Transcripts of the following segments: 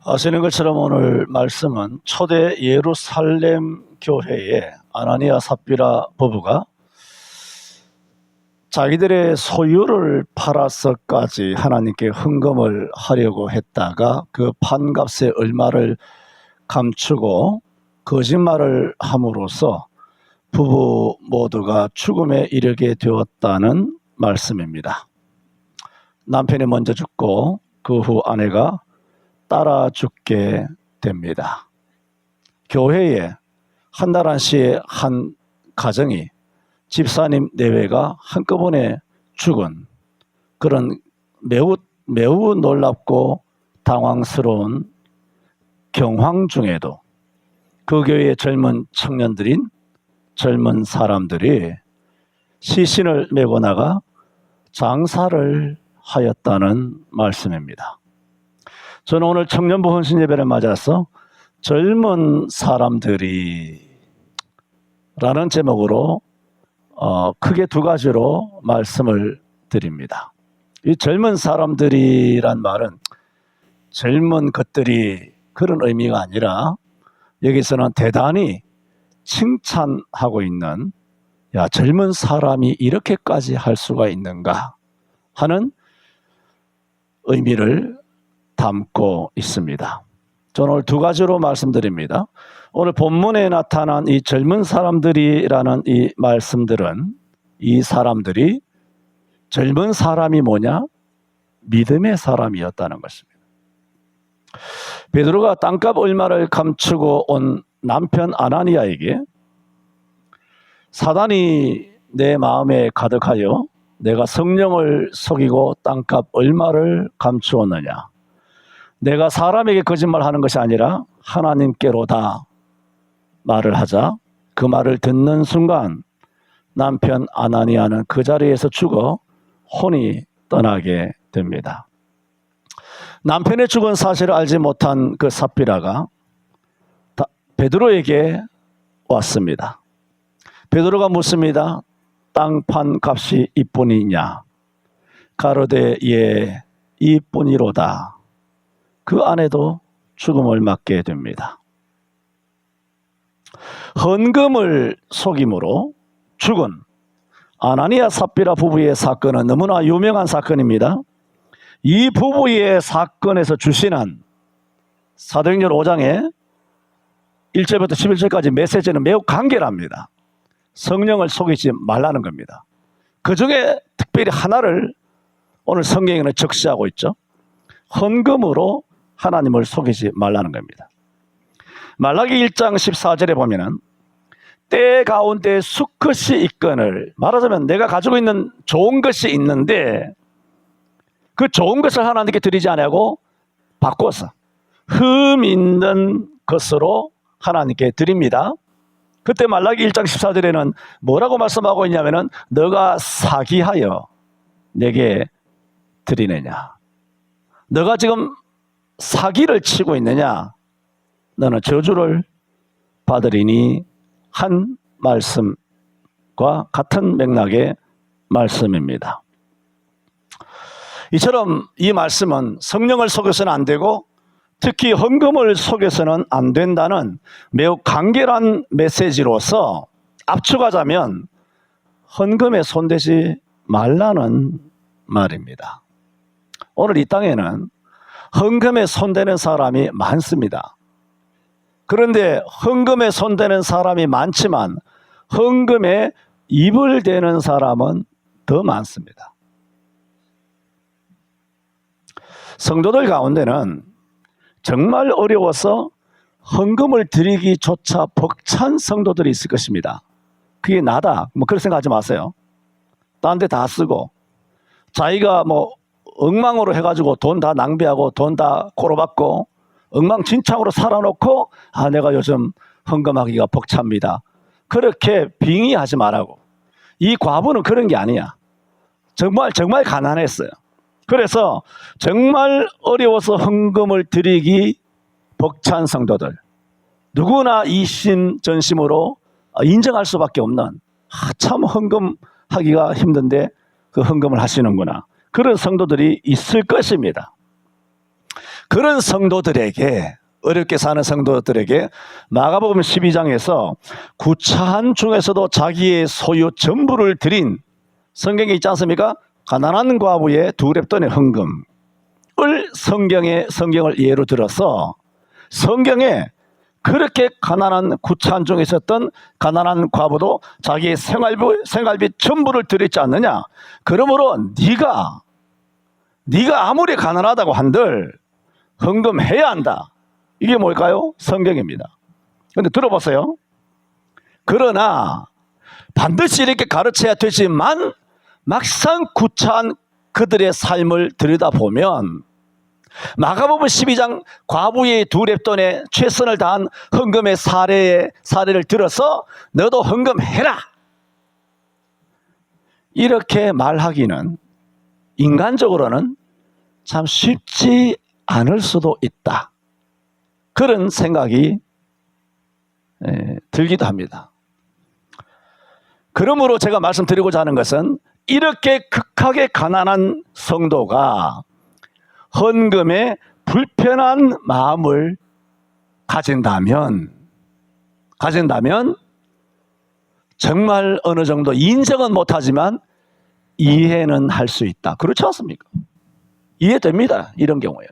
아시는 것처럼 오늘 말씀은 초대 예루살렘 교회의 아나니아 삽비라 부부가 자기들의 소유를 팔아서까지 하나님께 헌금을 하려고 했다가 그 판값의 얼마를 감추고 거짓말을 함으로써 부부 모두가 죽음에 이르게 되었다는 말씀입니다. 남편이 먼저 죽고 그 후 아내가 따라 죽게 됩니다. 교회에 한 달 한시에 한 가정이 집사님 내외가 한꺼번에 죽은 그런 매우 놀랍고 당황스러운 경황 중에도 그 교회의 젊은 청년들인 젊은 사람들이 시신을 메고 나가 장사를 하였다는 말씀입니다. 저는 오늘 청년부 헌신 예배를 맞아서 젊은 사람들이 라는 제목으로 크게 두 가지로 말씀을 드립니다. 이 젊은 사람들이란 말은 젊은 것들이 그런 의미가 아니라 여기서는 대단히 칭찬하고 있는, 야, 젊은 사람이 이렇게까지 할 수가 있는가 하는 의미를 담고 있습니다. 저는 오늘 두 가지로 말씀드립니다. 오늘 본문에 나타난 이 젊은 사람들이라는 이 말씀들은 이 사람들이 젊은 사람이 뭐냐? 믿음의 사람이었다는 것입니다. 베드로가 땅값 얼마를 감추고 온 남편 아나니아에게 사단이 내 마음에 가득하여 내가 성령을 속이고 땅값 얼마를 감추었느냐? 내가 사람에게 거짓말하는 것이 아니라 하나님께로다 말을 하자 그 말을 듣는 순간 남편 아나니아는 그 자리에서 죽어 혼이 떠나게 됩니다. 남편의 죽은 사실을 알지 못한 그 삽비라가 베드로에게 왔습니다. 베드로가 묻습니다. 땅판 값이 이뿐이냐? 가로되 예, 이뿐이로다. 그 아내도 죽음을 맞게 됩니다. 헌금을 속임으로 죽은 아나니아 삽비라 부부의 사건은 너무나 유명한 사건입니다. 이 부부의 사건에서 주시는 사도행전 5장에 1절부터 11절까지 메시지는 매우 간결합니다. 성령을 속이지 말라는 겁니다. 그 중에 특별히 하나를 오늘 성경에는 적시하고 있죠. 헌금으로 하나님을 속이지 말라는 겁니다. 말라기 1장 14절에 보면은 때 가운데 수컷이 있거늘, 말하자면 내가 가지고 있는 좋은 것이 있는데 그 좋은 것을 하나님께 드리지 않고 바꿔서 흠 있는 것으로 하나님께 드립니다. 그때 말라기 1장 14절에는 뭐라고 말씀하고 있냐면은 너가 사기하여 내게 드리느냐? 너가 지금 사기를 치고 있느냐? 너는 저주를 받으리니 한 말씀과 같은 맥락의 말씀입니다. 이처럼 이 말씀은 성령을 속여서는 안 되고 특히 헌금을 속여서는 안 된다는 매우 간결한 메시지로서 압축하자면 헌금에 손대지 말라는 말입니다. 오늘 이 땅에는 헌금에 손대는 사람이 많습니다. 그런데 헌금에 손대는 사람이 많지만 헌금에 입을 대는 사람은 더 많습니다. 성도들 가운데는 정말 어려워서 헌금을 드리기조차 벅찬 성도들이 있을 것입니다. 그게 나다, 그런 생각하지 마세요. 딴 데 다 쓰고 자기가 엉망으로 해가지고 돈 다 낭비하고 돈 다 고로받고 엉망진창으로 살아놓고 내가 요즘 헌금하기가 벅찹니다. 그렇게 빙의하지 말라고. 이 과부는 그런 게 아니야. 정말 가난했어요. 그래서 정말 어려워서 헌금을 드리기 벅찬 성도들, 누구나 이심전심으로 인정할 수밖에 없는, 참 헌금하기가 힘든데 그 헌금을 하시는구나, 그런 성도들이 있을 것입니다. 그런 성도들에게, 어렵게 사는 성도들에게 마가복음 12장에서 구차한 중에서도 자기의 소유 전부를 드린, 성경에 있지 않습니까? 가난한 과부의 2렙돈의 헌금을 성경을 예로 들어서 성경에 그렇게 가난한 구차한 중에 있었던 가난한 과부도 자기의 생활비 전부를 드렸지 않느냐. 그러므로 네가 아무리 가난하다고 한들 헌금해야 한다. 이게 뭘까요? 성경입니다. 그런데 들어보세요. 그러나 반드시 이렇게 가르쳐야 되지만 막상 구차한 그들의 삶을 들여다보면 마가복음 12장 과부의 2렙돈에 최선을 다한 헌금의 사례를 들어서 너도 헌금해라, 이렇게 말하기는 인간적으로는 참 쉽지 않을 수도 있다. 그런 생각이 들기도 합니다. 그러므로 제가 말씀드리고자 하는 것은 이렇게 극하게 가난한 성도가 헌금에 불편한 마음을 가진다면 정말 어느 정도 인정은 못하지만 이해는 할 수 있다. 그렇지 않습니까? 이해됩니다. 이런 경우에는.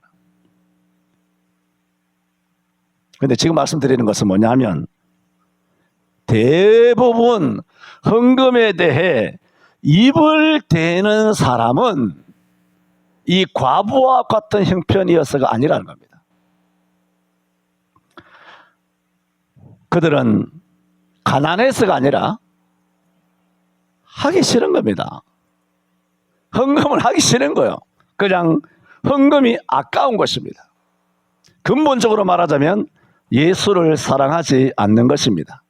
그런데 지금 말씀드리는 것은 뭐냐면 대부분 헌금에 대해 입을 대는 사람은 이 과부와 같은 형편이어서가 아니라는 겁니다. 그들은 가난해서가 아니라 하기 싫은 겁니다. 헌금을 하기 싫은 거예요. 그냥 헌금이 아까운 것입니다. 근본적으로 말하자면 예수를 사랑하지 않는 것입니다.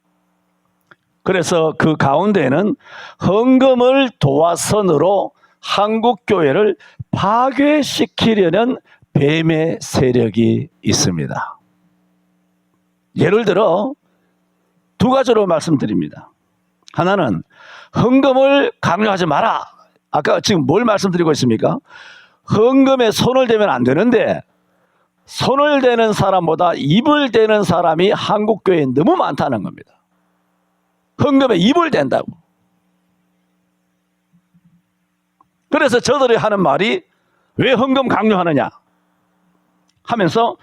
그래서 그 가운데에는 헌금을 도화선으로 한국교회를 파괴시키려는 뱀의 세력이 있습니다. 예를 들어 2가지로 말씀드립니다. 하나는 헌금을 강요하지 마라. 아까 지금 뭘 말씀드리고 있습니까? 헌금에 손을 대면 안 되는데 손을 대는 사람보다 입을 대는 사람이 한국교회에 너무 많다는 겁니다. 헌금에 입을 댄다고. 그래서 저들이 하는 말이 왜 헌금 강요하느냐 하면서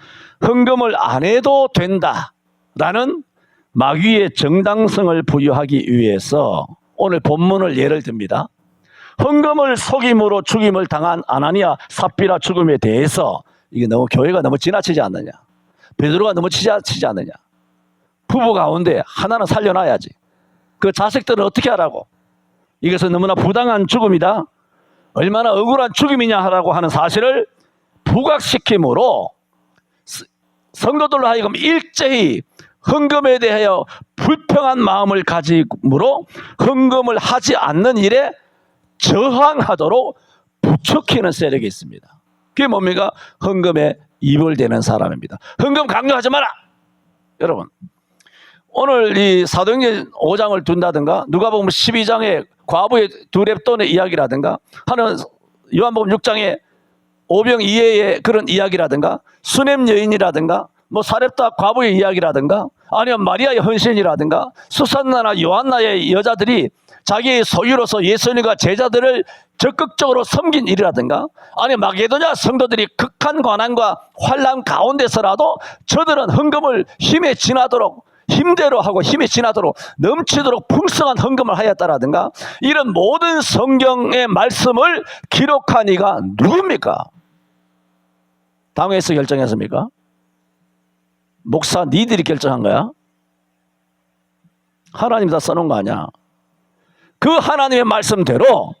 헌금을 안 해도 된다라는 마귀의 정당성을 부여하기 위해서 오늘 본문을 예를 듭니다. 헌금을 속임으로 죽임을 당한 아나니아 삽비라 죽음에 대해서 이게 교회가 너무 지나치지 않느냐, 베드로가 너무 지나치지 않느냐. 부부 가운데 하나는 살려놔야지. 그 자식들은 어떻게 하라고? 이것은 너무나 부당한 죽음이다, 얼마나 억울한 죽음이냐 하라고 하는 사실을 부각시킴으로 성도들로 하여금 일제히 헌금에 대하여 불평한 마음을 가짐으로 헌금을 하지 않는 일에 저항하도록 부추기는 세력이 있습니다. 그게 뭡니까? 헌금에 입을 대는 사람입니다. 헌금 강요하지 마라. 여러분, 오늘 이 사도행전 5장을 둔다든가 누가복음 12장에 과부의 2렙돈의 이야기라든가 하는 요한복음 6장에 오병이해의 그런 이야기라든가 수냄 여인이라든가 뭐 사렙다 과부의 이야기라든가 아니면 마리아의 헌신이라든가 수산나나 요한나의 여자들이 자기의 소유로서 예수님과 제자들을 적극적으로 섬긴 일이라든가 아니면 마게도냐 성도들이 극한 고난과 환난 가운데서라도 저들은 헌금을 힘대로 하고 힘에 지나도록 넘치도록 풍성한 헌금을 하였다라든가 이런 모든 성경의 말씀을 기록한 이가 누굽니까? 당회에서 결정했습니까? 목사 니들이 결정한 거야? 하나님이 다 써놓은 거 아니야? 그 하나님의 말씀대로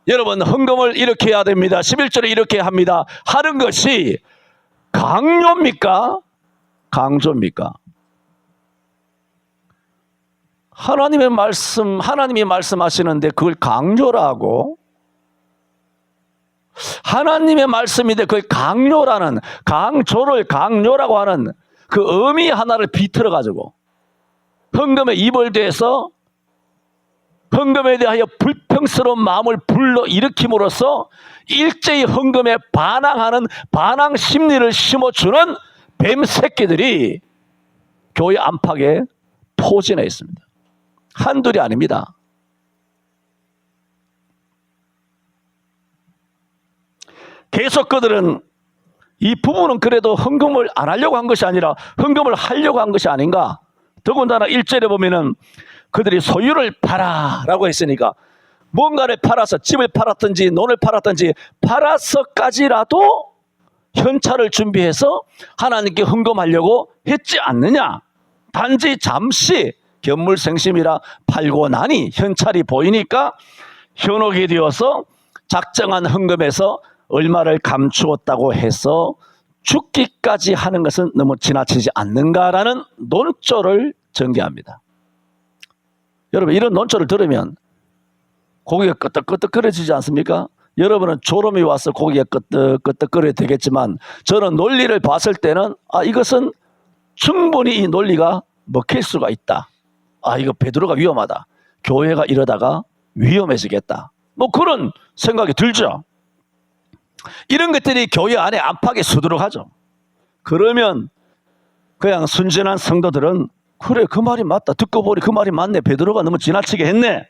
여러분 헌금을 이렇게 해야 됩니다, 11조를 이렇게 합니다 하는 것이 강요입니까? 강조입니까? 하나님의 말씀, 하나님이 말씀하시는데 그걸 강조라고? 하나님의 말씀인데 그걸 강조를 강요라고 하는 그 의미 하나를 비틀어 가지고 헌금에 입을 대서 헌금에 대하여 불평 불평스러운 마음을 불러일으킴으로써 일제히 헌금에 반항하는 반항 심리를 심어주는 뱀 새끼들이 교회 안팎에 포진해 있습니다. 한둘이 아닙니다. 계속 그들은 이 부부는 그래도 헌금을 안 하려고 한 것이 아니라 헌금을 하려고 한 것이 아닌가. 더군다나 1절에 보면은 그들이 소유를 팔아라고 했으니까 뭔가를 팔아서 집을 팔았든지 논을 팔았든지 팔아서까지라도 현찰을 준비해서 하나님께 헌금하려고 했지 않느냐. 단지 잠시 견물생심이라 팔고 나니 현찰이 보이니까 현혹이 되어서 작정한 헌금에서 얼마를 감추었다고 해서 죽기까지 하는 것은 너무 지나치지 않는가라는 논조를 전개합니다. 여러분, 이런 논조를 들으면 고기가 끄떡끄떡거려지지 않습니까? 여러분은 졸음이 와서 고기가 끄떡끄떡거려야 되겠지만 저는 논리를 봤을 때는 이것은 충분히 이 논리가 먹힐 수가 있다. 이거 베드로가 위험하다. 교회가 이러다가 위험해지겠다. 뭐 그런 생각이 들죠. 이런 것들이 교회 안에 안팎에 수두룩하죠. 그러면 그냥 순진한 성도들은 그래, 그 말이 맞다. 듣고 보니 그 말이 맞네. 베드로가 너무 지나치게 했네.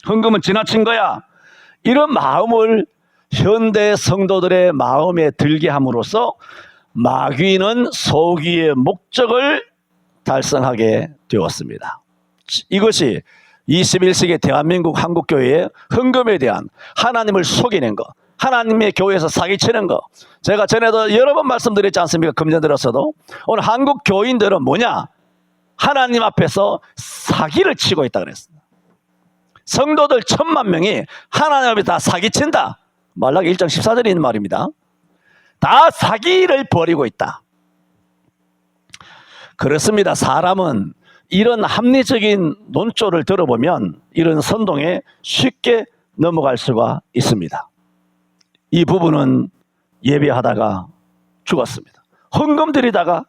헌금은 지나친 거야. 이런 마음을 현대 성도들의 마음에 들게 함으로써 마귀는 소기의 목적을 달성하게 되었습니다. 이것이 21세기 대한민국 한국교회의 헌금에 대한 하나님을 속이는 것, 하나님의 교회에서 사기치는 거. 제가 전에도 여러 번 말씀드렸지 않습니까? 금년 들어서도. 오늘 한국 교인들은 뭐냐? 하나님 앞에서 사기를 치고 있다 그랬습니다. 성도들 1000만 명이 하나님 앞에 다 사기친다. 말라기 1장 14절에 있는 말입니다. 다 사기를 벌이고 있다. 그렇습니다. 사람은 이런 합리적인 논조를 들어보면 이런 선동에 쉽게 넘어갈 수가 있습니다. 이 부부는 예배하다가 죽었습니다. 헌금 드리다가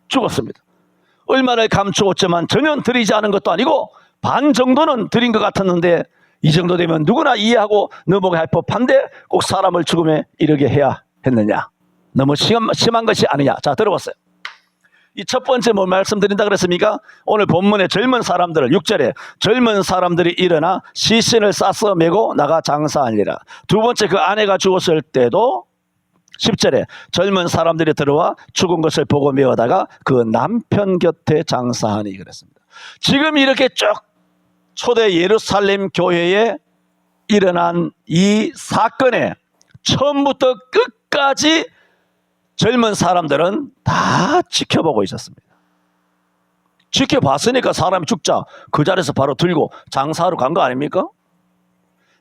죽었습니다. 얼마를 감추었지만 전혀 드리지 않은 것도 아니고 반 정도는 드린 것 같았는데 이 정도 되면 누구나 이해하고 넘어가야 할 법한데 꼭 사람을 죽음에 이르게 해야 했느냐. 너무 심한 것이 아니냐. 자, 들어보세요. 이 첫 번째 뭐 말씀드린다 그랬습니까? 오늘 본문의 젊은 사람들을 6절에 젊은 사람들이 일어나 시신을 싸서 메고 나가 장사하니라. 두 번째 그 아내가 죽었을 때도 10절에 젊은 사람들이 들어와 죽은 것을 보고 메어다가 그 남편 곁에 장사하니 그랬습니다. 지금 이렇게 쭉 초대 예루살렘 교회에 일어난 이 사건에 처음부터 끝까지 젊은 사람들은 다 지켜보고 있었습니다. 지켜봤으니까 사람이 죽자 그 자리에서 바로 들고 장사하러 간 거 아닙니까?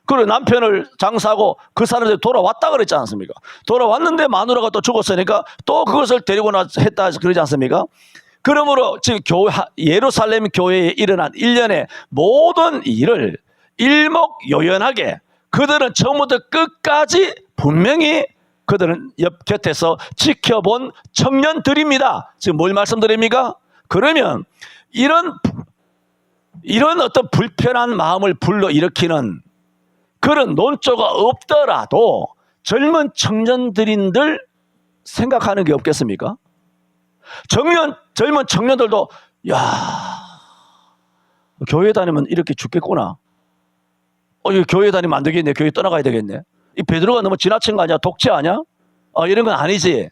그리고 남편을 장사하고 그 사람들이 돌아왔다 그랬지 않습니까? 돌아왔는데 마누라가 또 죽었으니까 또 그것을 데리고 했다 그러지 않습니까? 그러므로 지금 예루살렘 교회에 일어난 일련의 모든 일을 일목요연하게 그들은 처음부터 끝까지 분명히 그들은 옆 곁에서 지켜본 청년들입니다. 지금 뭘 말씀드립니까? 그러면 이런 어떤 불편한 마음을 불러일으키는 그런 논조가 없더라도 젊은 청년들인들 생각하는 게 없겠습니까? 젊은 청년들도 야, 교회 다니면 이렇게 죽겠구나. 이거 교회 다니면 안 되겠네. 교회 떠나가야 되겠네. 이 베드로가 너무 지나친 거 아니야? 독재 아니야? 이런 건 아니지.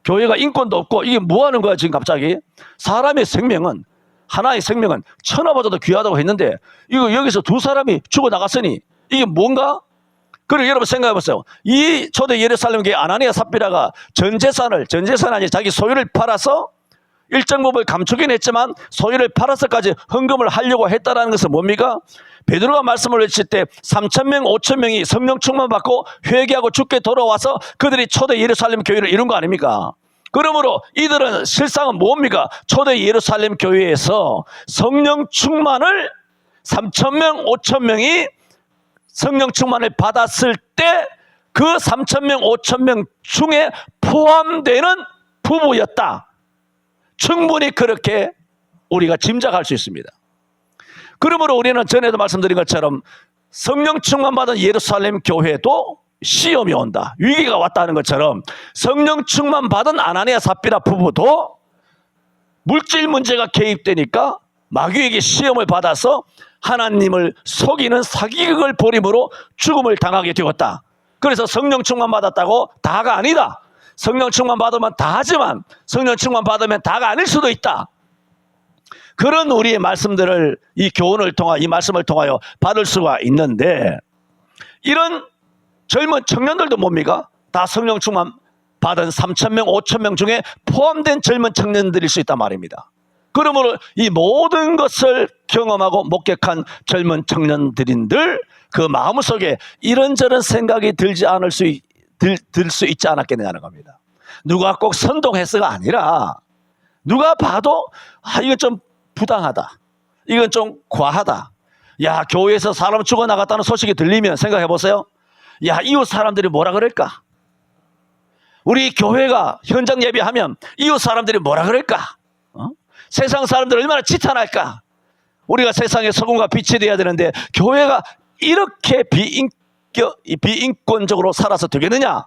교회가 인권도 없고 이게 뭐 하는 거야 지금 갑자기? 사람의 생명은 하나의 생명은 천하보다도 귀하다고 했는데 이거 여기서 두 사람이 죽어 나갔으니 이게 뭔가? 그리고 여러분 생각해 보세요. 이 초대 예루살렘 교회 아나니아 삽비라가 전 재산이 아니라 자기 소유를 팔아서 일정 부분을 감추긴 했지만 소유를 팔아서까지 헌금을 하려고 했다는 것은 뭡니까? 베드로가 말씀을 외칠 때 3,000명, 5,000명이 성령 충만 받고 회개하고 주께 돌아와서 그들이 초대 예루살렘 교회를 이룬 거 아닙니까? 그러므로 이들은 실상은 뭡니까? 초대 예루살렘 교회에서 성령 충만을 3,000명, 5,000명이 성령 충만을 받았을 때 그 3,000명, 5,000명 중에 포함되는 부부였다. 충분히 그렇게 우리가 짐작할 수 있습니다. 그러므로 우리는 전에도 말씀드린 것처럼 성령 충만 받은 예루살렘 교회도 시험이 온다, 위기가 왔다는 것처럼 성령 충만 받은 아나니아 삽비라 부부도 물질 문제가 개입되니까 마귀에게 시험을 받아서 하나님을 속이는 사기극을 벌임으로 죽음을 당하게 되었다. 그래서 성령 충만 받았다고 다가 아니다. 성령 충만 받으면 다 하지만 성령 충만 받으면 다가 아닐 수도 있다. 그런 우리의 말씀들을, 이 교훈을 통하, 이 말씀을 통하여 받을 수가 있는데, 이런 젊은 청년들도 뭡니까? 다 성령 충만 받은 3,000명, 5,000명 중에 포함된 젊은 청년들일 수 있단 말입니다. 그러므로 이 모든 것을 경험하고 목격한 젊은 청년들인들 그 마음속에 이런저런 생각이 들 수 있지 않았겠느냐는 겁니다. 누가 꼭 선동해서가 아니라 누가 봐도 이건 좀 부당하다, 이건 좀 과하다. 야, 교회에서 사람 죽어나갔다는 소식이 들리면 생각해 보세요. 야, 이웃 사람들이 뭐라 그럴까? 우리 교회가 현장 예배하면 이웃 사람들이 뭐라 그럴까? 세상 사람들 얼마나 지탄할까? 우리가 세상의 소금과 빛이 되어야 되는데 교회가 이렇게 비인권적으로 살아서 되겠느냐?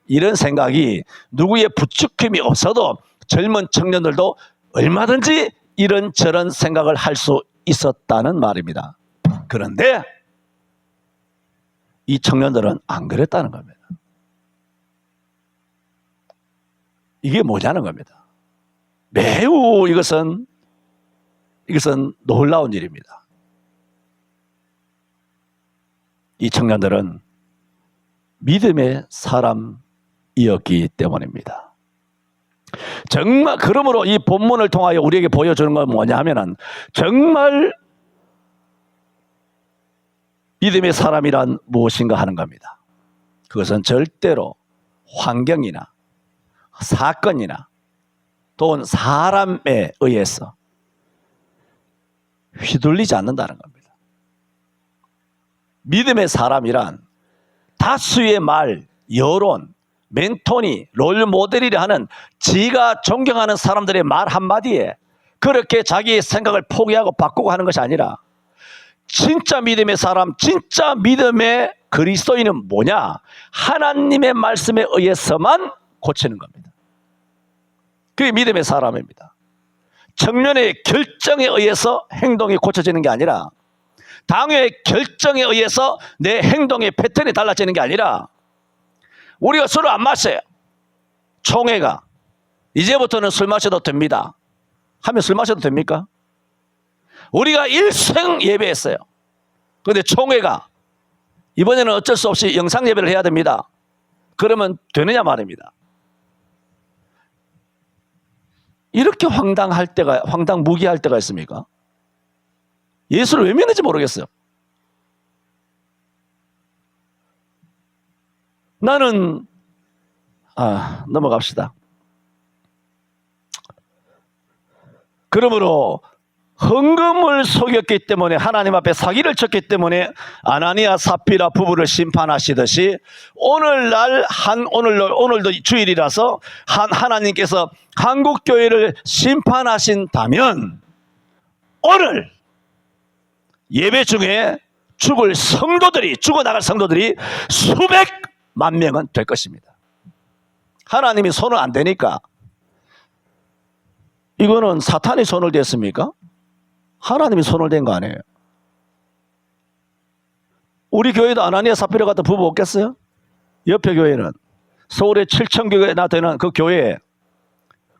이런 생각이 누구의 부추김이 없어도 젊은 청년들도 얼마든지 이런저런 생각을 할 수 있었다는 말입니다. 그런데 이 청년들은 안 그랬다는 겁니다. 이게 뭐냐는 겁니다. 매우 이것은 놀라운 일입니다. 이 청년들은 믿음의 사람이었기 때문입니다. 정말 그러므로 이 본문을 통하여 우리에게 보여주는 건 뭐냐 하면은, 정말 믿음의 사람이란 무엇인가 하는 겁니다. 그것은 절대로 환경이나 사건이나 또는 사람에 의해서 휘둘리지 않는다는 겁니다. 믿음의 사람이란 다수의 말, 여론, 멘토니, 롤모델이라 하는 지가 존경하는 사람들의 말 한마디에 그렇게 자기의 생각을 포기하고 바꾸고 하는 것이 아니라, 진짜 믿음의 사람, 진짜 믿음의 그리스도인은 뭐냐? 하나님의 말씀에 의해서만 고치는 겁니다. 그게 믿음의 사람입니다. 청년의 결정에 의해서 행동이 고쳐지는 게 아니라, 당의 결정에 의해서 내 행동의 패턴이 달라지는 게 아니라, 우리가 술을 안 마셔요. 총회가 이제부터는 술 마셔도 됩니다 하면 술 마셔도 됩니까? 우리가 일생 예배했어요. 그런데 총회가 이번에는 어쩔 수 없이 영상 예배를 해야 됩니다. 그러면 되느냐 말입니다. 이렇게 황당무계할 때가 있습니까? 예수를 왜 믿는지 모르겠어요. 나는 넘어갑시다. 그러므로 헌금을 속였기 때문에, 하나님 앞에 사기를 쳤기 때문에 아나니아 삽비라 부부를 심판하시듯이 오늘도 주일이라서 하나님께서 한국교회를 심판하신다면, 오늘 예배 중에 죽어나갈 성도들이 수백만 명은 될 것입니다. 하나님이 손을 안 대니까. 이거는 사탄이 손을 댔습니까? 하나님이 손을 댄 거 아니에요. 우리 교회도 아나니아 삽비라 같은 부부 없겠어요? 옆에 교회는 서울에 7,000교회나 되는 그 교회에,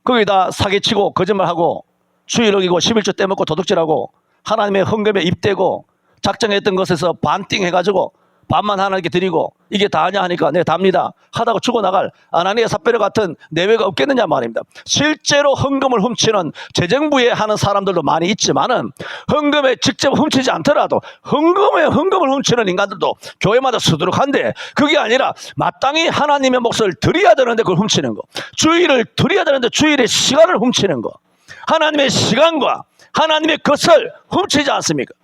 거기다 사기치고 거짓말하고 주일 어기고 11조 떼먹고 도둑질하고 하나님의 헌금에 입대고 작정했던 것에서 반띵해가지고 반만 하나님께 드리고 이게 다냐 하니까 네 답니다 하다가 죽어나갈 아나니아 삽비라 같은 내외가 없겠느냐 말입니다. 실제로 헌금을 훔치는 재정부에 하는 사람들도 많이 있지만은, 헌금에 직접 훔치지 않더라도 헌금을 훔치는 인간들도 교회마다 수두룩한데, 그게 아니라 마땅히 하나님의 몫을 드려야 되는데 그걸 훔치는 거, 주일을 드려야 되는데 주일의 시간을 훔치는 거, 하나님의 시간과 하나님의 것을 훔치지 않습니까?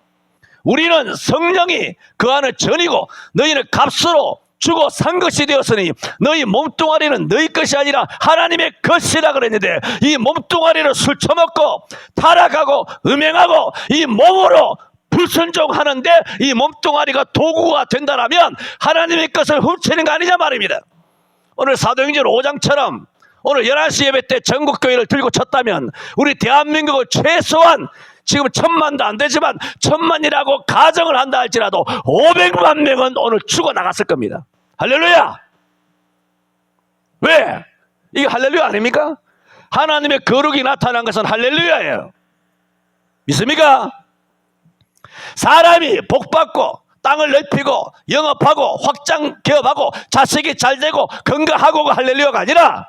우리는 성령이 그 안을 전이고 너희는 값으로 주고 산 것이 되었으니 너희 몸뚱아리는 너희 것이 아니라 하나님의 것이라 그랬는데, 이 몸뚱아리를 술 처먹고 타락하고 음행하고 이 몸으로 불순종하는데 이 몸뚱아리가 도구가 된다면 하나님의 것을 훔치는 거 아니냐 말입니다. 오늘 사도행전 5장처럼 오늘 11시 예배 때 전국교회를 들고 쳤다면 우리 대한민국을 최소한 지금 1000만도 안 되지만 1000만이라고 가정을 한다 할지라도 500만 명은 오늘 죽어나갔을 겁니다. 할렐루야! 왜? 이게 할렐루야 아닙니까? 하나님의 거룩이 나타난 것은 할렐루야예요. 믿습니까? 사람이 복받고 땅을 넓히고 영업하고 확장 개업하고 자식이 잘되고 건강하고가 할렐루야가 아니라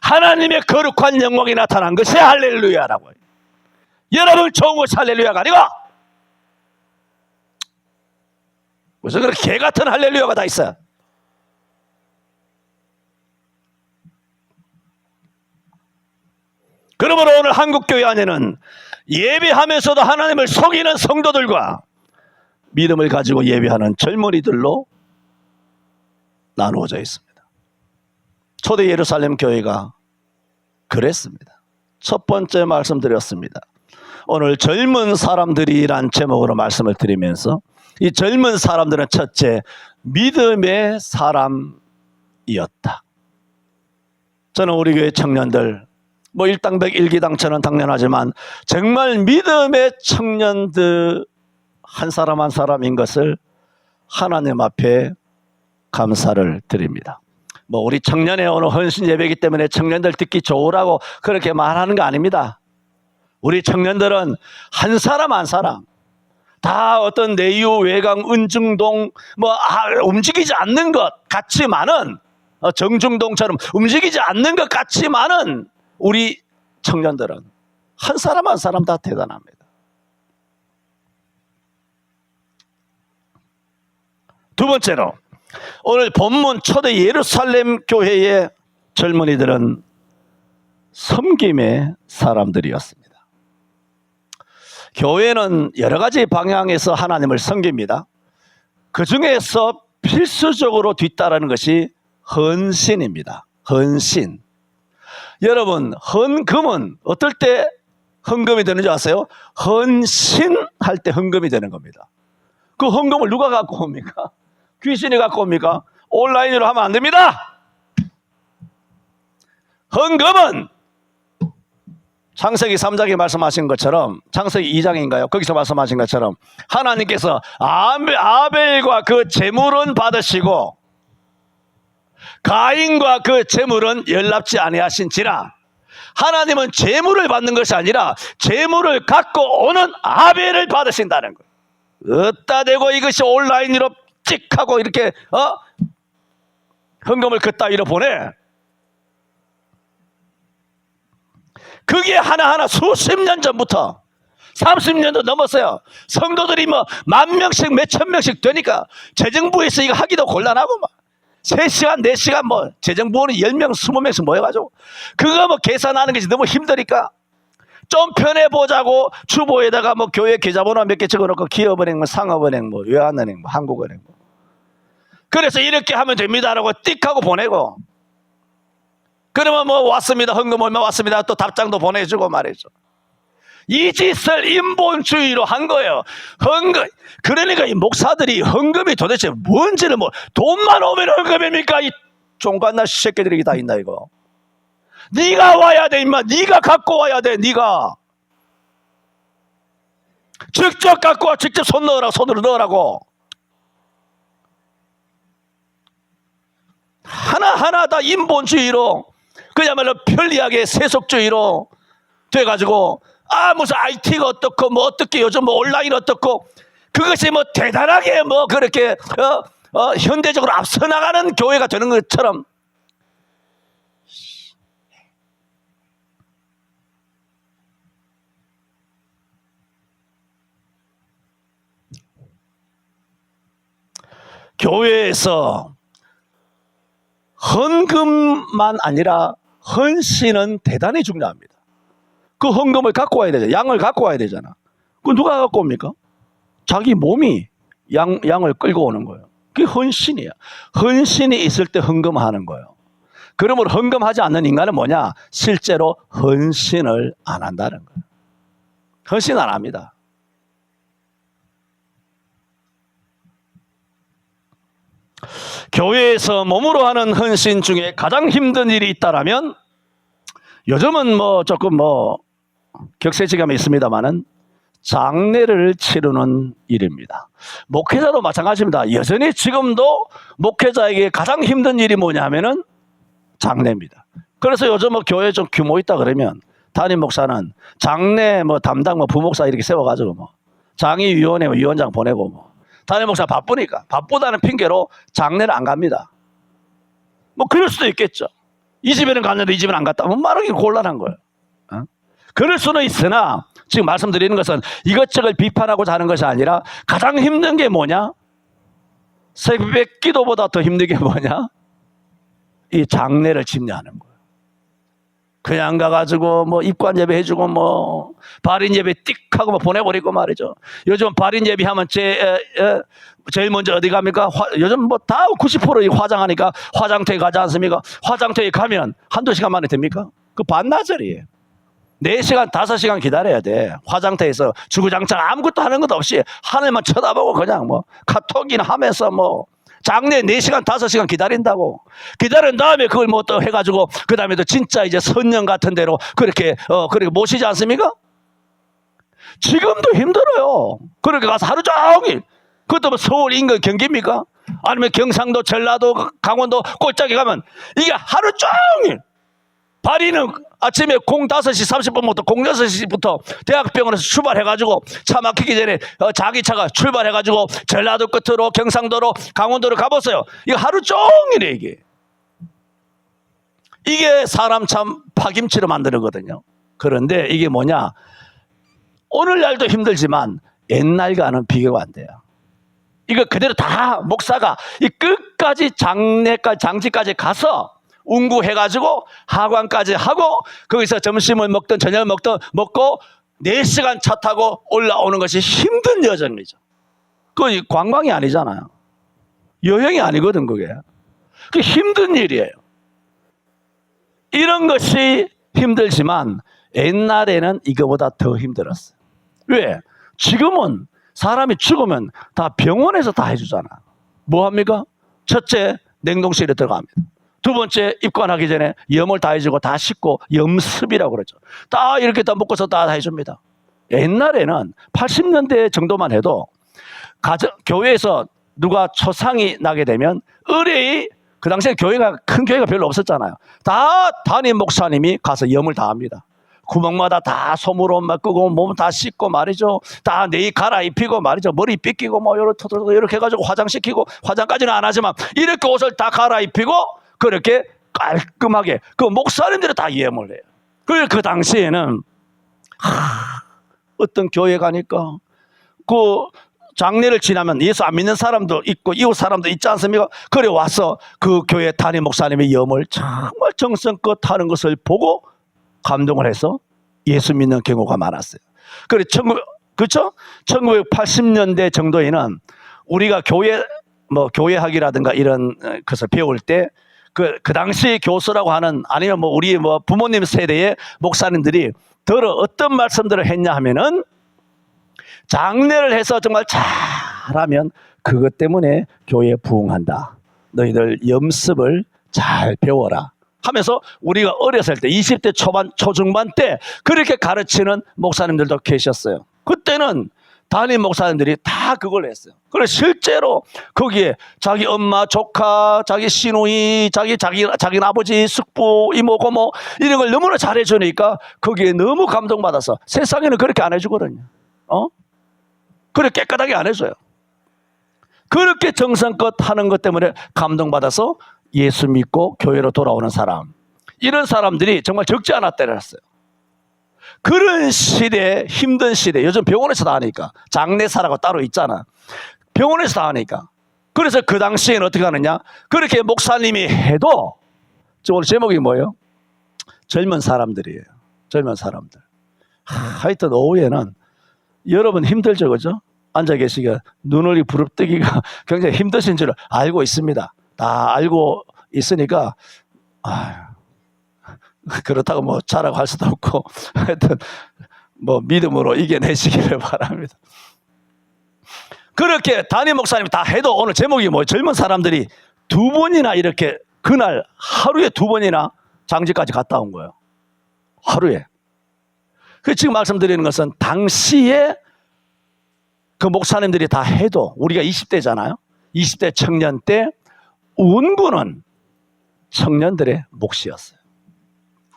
하나님의 거룩한 영광이 나타난 것이 할렐루야라고 해요. 여러분 좋은 것이 할렐루야가 아니고 무슨 그런 개같은 할렐루야가 다 있어요. 그러므로 오늘 한국교회 안에는 예배하면서도 하나님을 속이는 성도들과 믿음을 가지고 예배하는 젊은이들로 나누어져 있습니다. 초대 예루살렘 교회가 그랬습니다. 첫 번째 말씀드렸습니다. 오늘 젊은 사람들이란 제목으로 말씀을 드리면서 이 젊은 사람들은 첫째, 믿음의 사람이었다. 저는 우리 교회 청년들 일당백 일기당처는 당연하지만 정말 믿음의 청년들 한 사람 한 사람인 것을 하나님 앞에 감사를 드립니다. 우리 청년의 오늘 헌신 예배이기 때문에 청년들 듣기 좋으라고 그렇게 말하는 거 아닙니다. 우리 청년들은 한 사람 한 사람 다 어떤 내유, 외강, 은중동 움직이지 않는 것 같지만은 정중동처럼 움직이지 않는 것 같지만은 우리 청년들은 한 사람 한 사람 다 대단합니다. 두 번째로 오늘 본문 초대 예루살렘 교회의 젊은이들은 섬김의 사람들이었습니다. 교회는 여러 가지 방향에서 하나님을 섬깁니다. 그 중에서 필수적으로 뒤따르는 것이 헌신입니다. 헌신. 여러분, 헌금은 어떨 때 헌금이 되는 줄 아세요? 헌신할 때 헌금이 되는 겁니다. 그 헌금을 누가 갖고 옵니까? 귀신이 갖고 옵니까? 온라인으로 하면 안 됩니다. 헌금은 창세기 3장에 말씀하신 것처럼, 창세기 2장인가요? 거기서 말씀하신 것처럼 하나님께서 아벨과 그 제물은 받으시고 가인과 그 제물은 연락지 아니하신지라. 하나님은 제물을 받는 것이 아니라 제물을 갖고 오는 아벨을 받으신다는 거예요. 어따 대고 이것이 온라인으로 찍하고 이렇게 헌금을 그따위로 보내. 그게 하나하나 수십 년 전부터 30년도 넘었어요. 성도들이 10,000명씩 몇천 명씩 되니까 재정부에서 이거 하기도 곤란하고 3시간 4시간 재정부원은 10명 20명씩 모여가지고 그거 계산하는 것이 너무 힘드니까 좀 편해보자고 주보에다가 교회 계좌번호 몇 개 적어놓고 기업은행, 상업은행, 외환은행, 한국은행 그래서 이렇게 하면 됩니다라고 띡 하고 보내고 그러면 왔습니다. 헌금 얼마 왔습니다. 또 답장도 보내주고 말이죠. 이 짓을 인본주의로 한 거예요. 헌금. 그러니까 이 목사들이 헌금이 도대체 뭔지를 돈만 오면 헌금입니까? 이 종갓날 새끼들이 다 있나 이거. 네가 와야 돼 임마. 네가 갖고 와야 돼. 네가 직접 갖고 와. 직접 손으로 넣으라고. 하나하나 다 인본주의로 그야말로 편리하게 세속주의로 돼가지고 무슨 IT가 어떻고 어떻게 요즘 온라인 어떻고 그것이 대단하게 그렇게 현대적으로 앞서 나가는 교회가 되는 것처럼 교회에서 헌금만 아니라 헌신은 대단히 중요합니다. 그 헌금을 갖고 와야 되잖아. 양을 갖고 와야 되잖아. 그건 누가 갖고 옵니까? 자기 몸이 양을 끌고 오는 거예요. 그게 헌신이야. 헌신이 있을 때 헌금하는 거예요. 그러므로 헌금하지 않는 인간은 뭐냐? 실제로 헌신을 안 한다는 거예요. 헌신 안 합니다. 교회에서 몸으로 하는 헌신 중에 가장 힘든 일이 있다라면 요즘은 뭐 조금 뭐 격세지감이 있습니다만은 장례를 치르는 일입니다. 목회자도 마찬가지입니다. 여전히 지금도 목회자에게 가장 힘든 일이 뭐냐면은 장례입니다. 그래서 요즘 뭐 교회 좀 규모 있다 그러면 담임 목사는 장례 뭐 담당 뭐 부목사 이렇게 세워가지고 뭐 장의위원회 위원장 보내고 뭐 담임 목사 바쁘니까 바쁘다는 핑계로 장례를 안 갑니다. 뭐 그럴 수도 있겠죠. 이 집에는 갔는데 이 집은 안 갔다. 뭐 말하기 곤란한 거예요. 그럴 수는 있으나 지금 말씀드리는 것은 이것저것 비판하고자 하는 것이 아니라 가장 힘든 게 뭐냐? 새벽 기도보다 더 힘든 게 뭐냐? 이 장례를 집례하는 거예요. 그냥 가가지고 뭐 입관 예배 해주고 뭐 발인 예배 띡 하고 뭐 보내버리고 말이죠. 요즘 발인 예배 하면 제일 먼저 어디 갑니까? 요즘 뭐 다 90% 화장하니까 화장터에 가지 않습니까? 화장터에 가면 한두 시간 만에 됩니까? 그 반나절이에요. 4시간, 5시간 기다려야 돼. 화장터에서 주구장창 아무것도 하는 것도 없이 하늘만 쳐다보고 그냥 뭐 카톡이나 하면서 뭐 장례 4시간, 5시간 기다린다고. 기다린 다음에 그걸 뭐 또 해가지고 그 다음에 또 진짜 이제 선녀 같은 데로 그렇게 모시지 않습니까? 지금도 힘들어요. 그렇게 가서 하루 종일. 그것도 뭐 서울 인근 경기입니까? 아니면 경상도, 전라도, 강원도 꼴짝에 가면 이게 하루 종일. 발인은 아침에 05:30 30분부터 06:30부터 대학병원에서 출발해가지고 차 막히기 전에 자기 차가 출발해가지고 전라도 끝으로 경상도로 강원도로 가보세요. 이거 하루 종일이에요 이게. 이게 사람 참 파김치로 만드는거든요. 그런데 이게 뭐냐? 오늘날도 힘들지만 옛날과는 비교가 안 돼요. 이거 그대로 다 목사가 이 끝까지 장례까지 장지까지 가서 운구해가지고 하관까지 하고 거기서 점심을 먹든 저녁을 먹든 먹고 4시간 차 타고 올라오는 것이 힘든 여정이죠. 그건 관광이 아니잖아요. 여행이 아니거든 그게. 그 힘든 일이에요. 이런 것이 힘들지만 옛날에는 이거보다 더 힘들었어요. 왜? 지금은 사람이 죽으면 다 병원에서 다 해주잖아. 뭐 합니까? 첫째, 냉동실에 들어갑니다. 두 번째, 입관하기 전에 염을 다 해주고 다 씻고 염습이라고 그러죠. 다 이렇게 다 묶어서 다 해줍니다. 옛날에는 80년대 정도만 해도 교회에서 누가 초상이 나게 되면 의뢰이 그 당시에 큰 교회가 별로 없었잖아요. 다 담임 목사님이 가서 염을 다 합니다. 구멍마다 다 솜으로 막 끄고 몸 다 씻고 말이죠. 다 내이 갈아입히고 말이죠. 머리 빗기고 뭐 이렇게 해가지고 화장시키고 화장까지는 안 하지만 이렇게 옷을 다 갈아입히고 그렇게 깔끔하게 그 목사님들이 다 예물 해요. 그래서 그 당시에는 어떤 교회 가니까 그 장례를 지나면 예수 안 믿는 사람도 있고 이웃 사람도 있지 않습니까? 그래 와서 그 교회 담임 목사님의 염을 정말 정성껏 하는 것을 보고 감동을 해서 예수 믿는 경우가 많았어요. 그래 그렇죠? 1980년대 정도에는 우리가 교회학이라든가 이런 것을 배울 때 그 당시 교수라고 하는 아니면 뭐 우리 뭐 부모님 세대의 목사님들이 어떤 말씀들을 했냐 하면은 장례를 해서 정말 잘하면 그것 때문에 교회에 부흥한다. 너희들 염습을 잘 배워라. 하면서 우리가 어렸을 때 20대 초반 초중반 때 그렇게 가르치는 목사님들도 계셨어요. 그때는 담임 목사님들이 다 그걸 했어요. 그래서 실제로 거기에 자기 엄마, 조카, 자기 시누이, 자기 아버지, 숙부, 이모, 고모 이런 걸 너무나 잘해주니까 거기에 너무 감동받아서 세상에는 그렇게 안 해주거든요. 그렇게 깨끗하게 안 해줘요. 그렇게 정성껏 하는 것 때문에 감동받아서 예수 믿고 교회로 돌아오는 사람, 이런 사람들이 정말 적지 않았다랬어요. 그런 시대, 힘든 시대, 요즘 병원에서 다 하니까 장례사라고 따로 있잖아. 병원에서 다 하니까. 그래서 그 당시에는 어떻게 하느냐? 그렇게 목사님이 해도 오늘 제목이 뭐예요? 젊은 사람들이에요. 젊은 사람들. 하여튼 오후에는 여러분 힘들죠, 그죠? 앉아 계시기가 눈을 부릅뜨기가 굉장히 힘드신 줄 알고 있습니다. 다 알고 있으니까 그렇다고 뭐 자랑할 수도 없고 하여튼 뭐 믿음으로 이겨내시기를 바랍니다. 그렇게 담임 목사님이 다 해도 오늘 제목이 뭐예요? 젊은 사람들이 2번이나 이렇게 그날 하루에 2번이나 장지까지 갔다 온 거예요. 하루에. 그 지금 말씀드리는 것은 당시에 그 목사님들이 다 해도 우리가 20대잖아요. 20대 청년 때 운구는 청년들의 몫이었어요.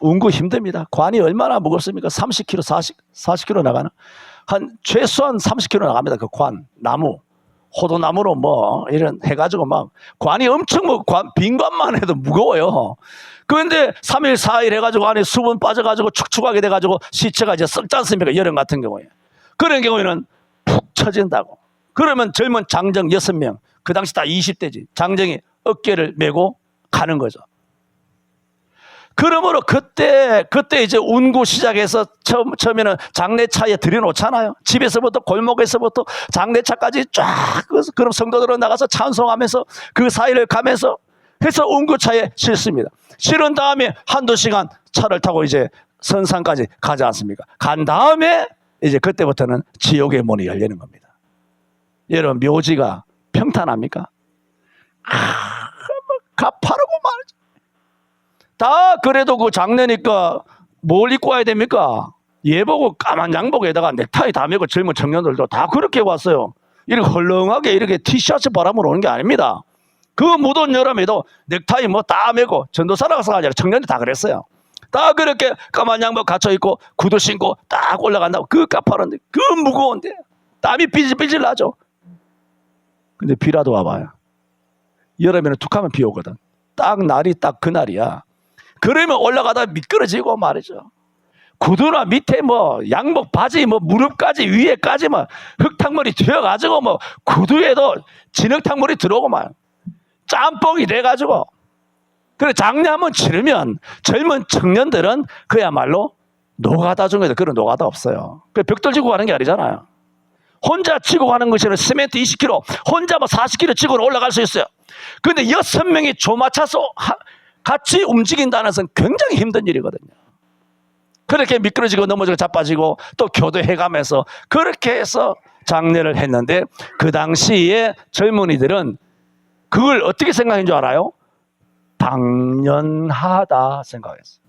운구 힘듭니다. 관이 얼마나 무겁습니까? 30kg, 40kg 나가는 한 최소한 30kg 나갑니다. 그 관, 나무, 호도나무로 뭐 이런 해가지고 막 관이 엄청 뭐 빈 관만 해도 무거워요. 그런데 3일, 4일 해가지고 안에 수분 빠져가지고 축축하게 돼가지고 시체가 이제 썩지 않습니까? 여름 같은 경우에. 그런 경우에는 푹 처진다고. 그러면 젊은 장정 6명, 그 당시 다 20대지. 장정이 어깨를 메고 가는 거죠. 그러므로 그때 이제 운구 시작해서 처음에는 장례차에 들여놓잖아요. 집에서부터 골목에서부터 장례차까지 쫙, 그럼 성도들은 나가서 찬송하면서 그 사이를 가면서 해서 운구차에 실습니다. 실은 다음에 한두 시간 차를 타고 이제 선산까지 가지 않습니까? 간 다음에 이제 그때부터는 지옥의 문이 열리는 겁니다. 여러분, 묘지가 평탄합니까? 가파르고 말이죠. 다 그래도 그 장례니까 뭘 입고 와야 됩니까? 예보고 까만 양복에다가 넥타이 다 메고 젊은 청년들도 다 그렇게 왔어요. 이렇게 헐렁하게 이렇게 티셔츠 바람으로 오는 게 아닙니다. 그 무더운 여름에도 넥타이 뭐 다 메고 전도사라서 아니라 청년들 다 그랬어요. 다 그렇게 까만 양복 갖춰 입고 구두 신고 딱 올라간다고. 그 가파른데, 그 무거운데 땀이 삐질삐질 나죠. 근데 비라도 와봐요. 여름에는 툭 하면 비 오거든. 딱 날이 딱 그 날이야. 그러면 올라가다 미끄러지고 말이죠. 구두나 밑에 뭐 양복 바지 뭐 무릎까지 위에까지 뭐 흙탕물이 튀어가지고 뭐 구두에도 진흙탕물이 들어오고 막 짬뽕이 돼가지고. 그래 장례 한번 치르면 젊은 청년들은 그야말로 노가다 중에도 그런 노가다 없어요. 그 벽돌 지고 가는 게 아니잖아요. 혼자 치고 가는 것이는 시멘트 20kg, 혼자 뭐 40kg 치고는 올라갈 수 있어요. 근데 6명이 조맞춰서 같이 움직인다는 것은 굉장히 힘든 일이거든요. 그렇게 미끄러지고 넘어지고 자빠지고 또 교도해가면서 그렇게 해서 장례를 했는데 그 당시에 젊은이들은 그걸 어떻게 생각한 줄 알아요? 당연하다 생각했어요.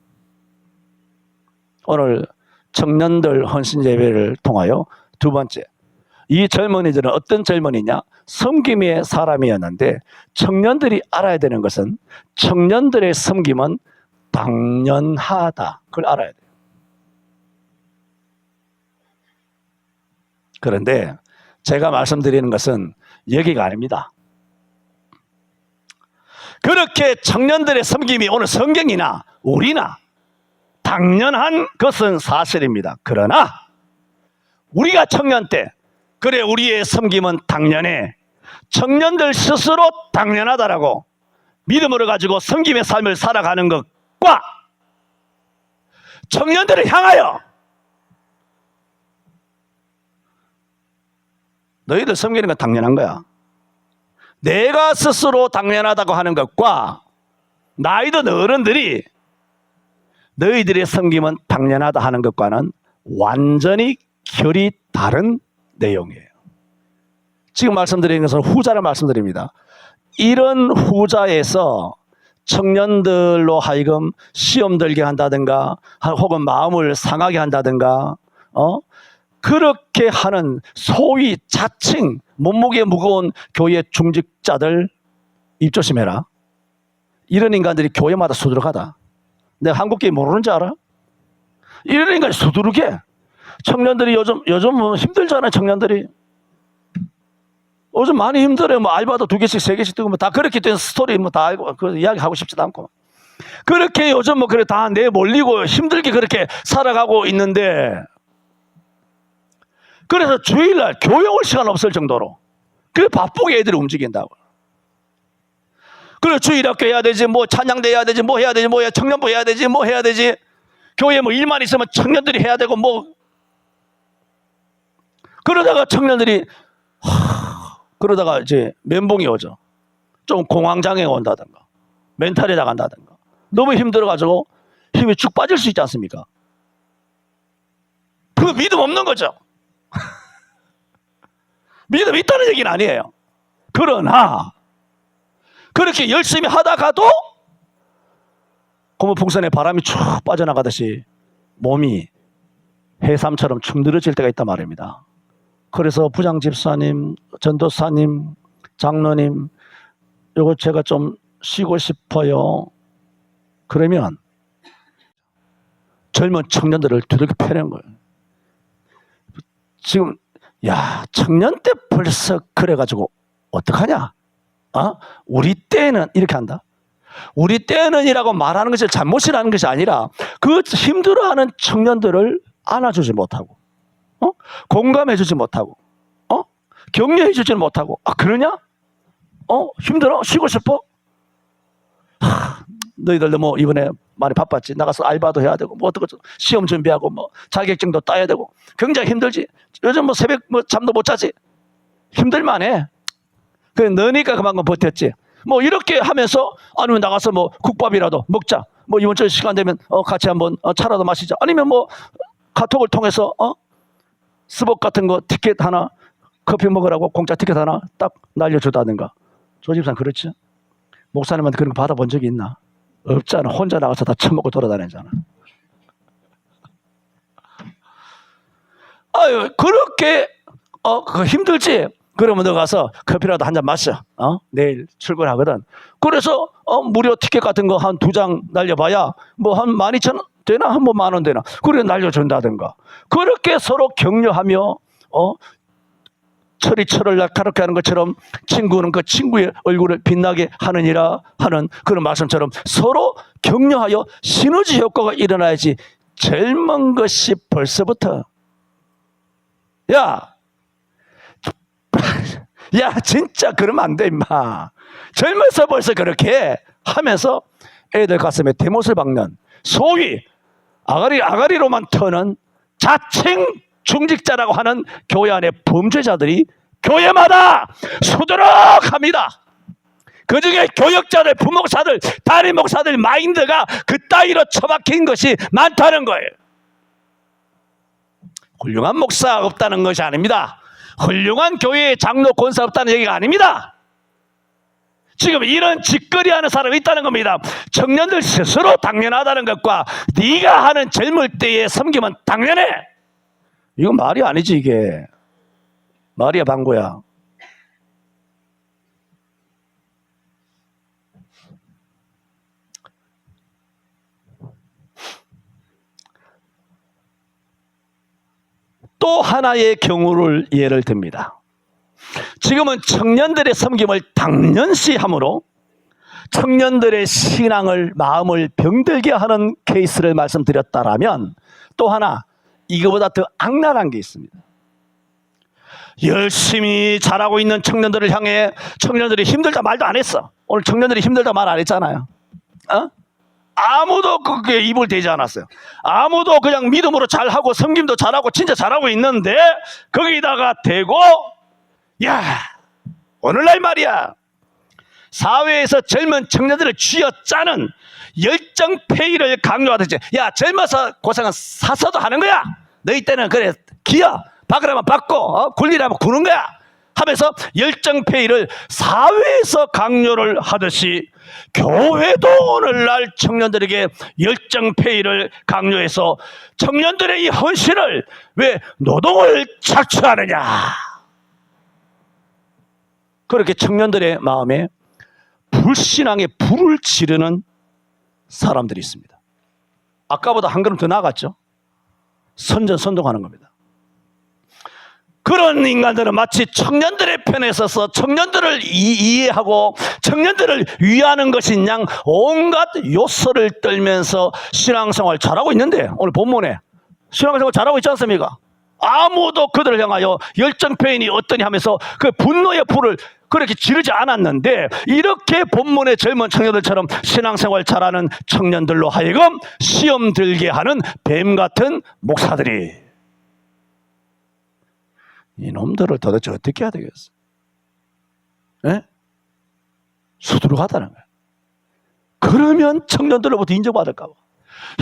오늘 청년들 헌신 예배를 통하여 두 번째, 이 젊은이들은 어떤 젊은이냐? 섬김의 사람이었는데 청년들이 알아야 되는 것은 청년들의 섬김은 당연하다. 그걸 알아야 돼요. 그런데 제가 말씀드리는 것은 여기가 아닙니다. 그렇게 청년들의 섬김이 오늘 성경이나 우리나 당연한 것은 사실입니다. 그러나 우리가 청년 때 그래 우리의 섬김은 당연해. 청년들 스스로 당연하다라고 믿음으로 가지고 섬김의 삶을 살아가는 것과 청년들을 향하여 너희들 섬기는 건 당연한 거야. 내가 스스로 당연하다고 하는 것과 나이 든 어른들이 너희들의 섬김은 당연하다 하는 것과는 완전히 결이 다른 내용이에요. 지금 말씀드리는 것은 후자를 말씀드립니다. 이런 후자에서 청년들로 하여금 시험 들게 한다든가 혹은 마음을 상하게 한다든가 그렇게 하는 소위 자칭 몸무게 무거운 교회 중직자들 입조심해라. 이런 인간들이 교회마다 수두룩하다. 내가 한국교회 모르는 줄 알아? 이런 인간이 수두룩해. 청년들이 요즘 힘들잖아요. 청년들이 요즘 많이 힘들어요. 뭐 알바도 2개씩 3개씩 뜨고 뭐 다 그렇게 된 스토리 뭐 다 알고 그 이야기 하고 싶지도 않고 그렇게 요즘 뭐 그래 다 내몰리고 힘들게 그렇게 살아가고 있는데 그래서 주일날 교회 올 시간 없을 정도로 그래 바쁘게 애들이 움직인다고. 그래 주일학교 해야 되지 뭐 찬양대 해야 되지 뭐 해야 되지 뭐 청년부 해야 되지 뭐 해야 되지 교회 뭐 일만 있으면 청년들이 해야 되고 뭐 그러다가 청년들이 그러다가 이제 멘붕이 오죠. 좀 공황장애가 온다든가 멘탈이 나간다든가 너무 힘들어가지고 힘이 쭉 빠질 수 있지 않습니까? 그거 믿음 없는 거죠. 믿음이 있다는 얘기는 아니에요. 그러나 그렇게 열심히 하다가도 고무풍선에 바람이 쭉 빠져나가듯이 몸이 해삼처럼 축 늘어질 때가 있단 말입니다. 그래서 부장집사님, 전도사님, 장로님, 요거 제가 좀 쉬고 싶어요. 그러면 젊은 청년들을 두들겨 패는 거예요. 지금 야, 청년 때 벌써 그래가지고 어떡하냐? 우리 때는 이렇게 한다. 우리 때는이라고 말하는 것이 잘못이라는 것이 아니라 그 힘들어하는 청년들을 안아주지 못하고, 공감해주지 못하고, 격려해주지 못하고, 그러냐? 힘들어? 쉬고 싶어? 너희들 너무 이번에 많이 바빴지. 나가서 알바도 해야 되고, 뭐 어떻게 시험 준비하고, 뭐 자격증도 따야 되고, 굉장히 힘들지. 요즘 뭐 새벽 잠도 못 자지. 힘들만해. 그래 너니까 그만큼 버텼지. 뭐 이렇게 하면서 아니면 나가서 뭐 국밥이라도 먹자. 뭐 이번 주 시간 되면 같이 한번 차라도 마시자. 아니면 뭐 카톡을 통해서 스벅 같은 거 티켓 하나, 커피 먹으라고 공짜 티켓 하나 딱 날려주다든가. 조집사는 그렇지? 목사님한테 그런 거 받아본 적이 있나? 없잖아. 혼자 나가서 다 처먹고 돌아다니잖아. 아유, 그렇게 그거 힘들지? 그러면 너 가서 커피라도 한 잔 마셔. 내일 출근하거든. 그래서 무료 티켓 같은 거 한 2장 날려봐야 뭐 한 12,000원 되나? 한 뭐 10,000원 되나? 그래 날려준다든가. 그렇게 서로 격려하며 철이 날카롭게 하는 것처럼 친구는 그 친구의 얼굴을 빛나게 하느니라 하는 그런 말씀처럼 서로 격려하여 시너지 효과가 일어나야지. 젊은 것이 벌써부터 야 진짜 그러면 안 돼 임마. 젊어서 벌써 그렇게 하면서 애들 가슴에 대못을 박는 소위 아가리로만 터는 자칭 중직자라고 하는 교회 안의 범죄자들이 교회마다 수두룩합니다. 그중에 교역자들, 부목사들, 담임 목사들 마인드가 그 따위로 처박힌 것이 많다는 거예요. 훌륭한 목사가 없다는 것이 아닙니다. 훌륭한 교회의 장로 권사 없다는 얘기가 아닙니다. 지금 이런 짓거리하는 사람이 있다는 겁니다. 청년들 스스로 당연하다는 것과 네가 하는 젊을 때의 섬김은 당연해. 이건 말이 아니지. 이게 말이야 방구야. 또 하나의 경우를 예를 듭니다. 지금은 청년들의 섬김을 당연시함으로 청년들의 신앙을 마음을 병들게 하는 케이스를 말씀드렸다라면 또 하나 이거보다 더 악랄한 게 있습니다. 열심히 잘하고 있는 청년들을 향해 청년들이 힘들다 말도 안 했어. 오늘 청년들이 힘들다 말 안 했잖아요. 아무도 그게 입을 대지 않았어요. 아무도 그냥 믿음으로 잘하고 섬김도 잘하고 진짜 잘하고 있는데 거기다가 대고 야 오늘날 말이야 사회에서 젊은 청년들을 쥐어짜는 열정페이를 강요하듯이 야 젊어서 고생은 사서도 하는 거야. 너희 때는 그래 기어 박으라면 받고 굴리라면 구는 거야 하면서 열정페이를 사회에서 강요를 하듯이 교회도 오늘날 청년들에게 열정페이를 강요해서 청년들의 이 헌신을 왜 노동을 착취하느냐. 그렇게 청년들의 마음에 불신앙의 불을 지르는 사람들이 있습니다. 아까보다 한 걸음 더 나아갔죠. 선전선동하는 겁니다. 그런 인간들은 마치 청년들의 편에 서서 청년들을 이해하고 청년들을 위하는 것인 양 온갖 요소를 떨면서 신앙생활 잘하고 있는데 오늘 본문에 신앙생활 잘하고 있지 않습니까? 아무도 그들을 향하여 열정페인이 어떠니 하면서 그 분노의 불을 그렇게 지르지 않았는데 이렇게 본문의 젊은 청년들처럼 신앙생활 잘하는 청년들로 하여금 시험 들게 하는 뱀 같은 목사들이 이놈들을 도대체 어떻게 해야 되겠어? 예? 수두룩하다는 거야. 그러면 청년들로부터 인정받을까 봐.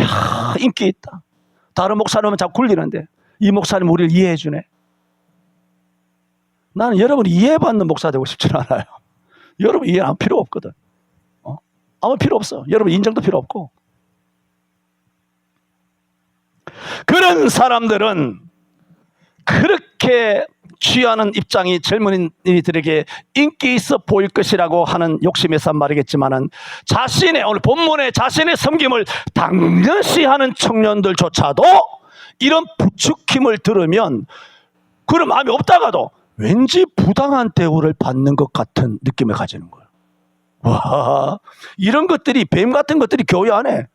야, 인기 있다. 다른 목사님은 자꾸 굴리는데 이 목사님 우리를 이해해 주네. 나는 여러분이 이해받는 목사 되고 싶지 않아요. 여러분 이해 안 필요 없거든. 아무 필요 없어. 여러분 인정도 필요 없고. 그런 사람들은 그렇게 취하는 입장이 젊은이들에게 인기 있어 보일 것이라고 하는 욕심에서 말이겠지만은 자신의 오늘 본문에 자신의 섬김을 당연시하는 청년들조차도 이런 부추김을 들으면 그런 마음이 없다가도 왠지 부당한 대우를 받는 것 같은 느낌을 가지는 거예요. 와, 이런 것들이 뱀 같은 것들이 교회 안에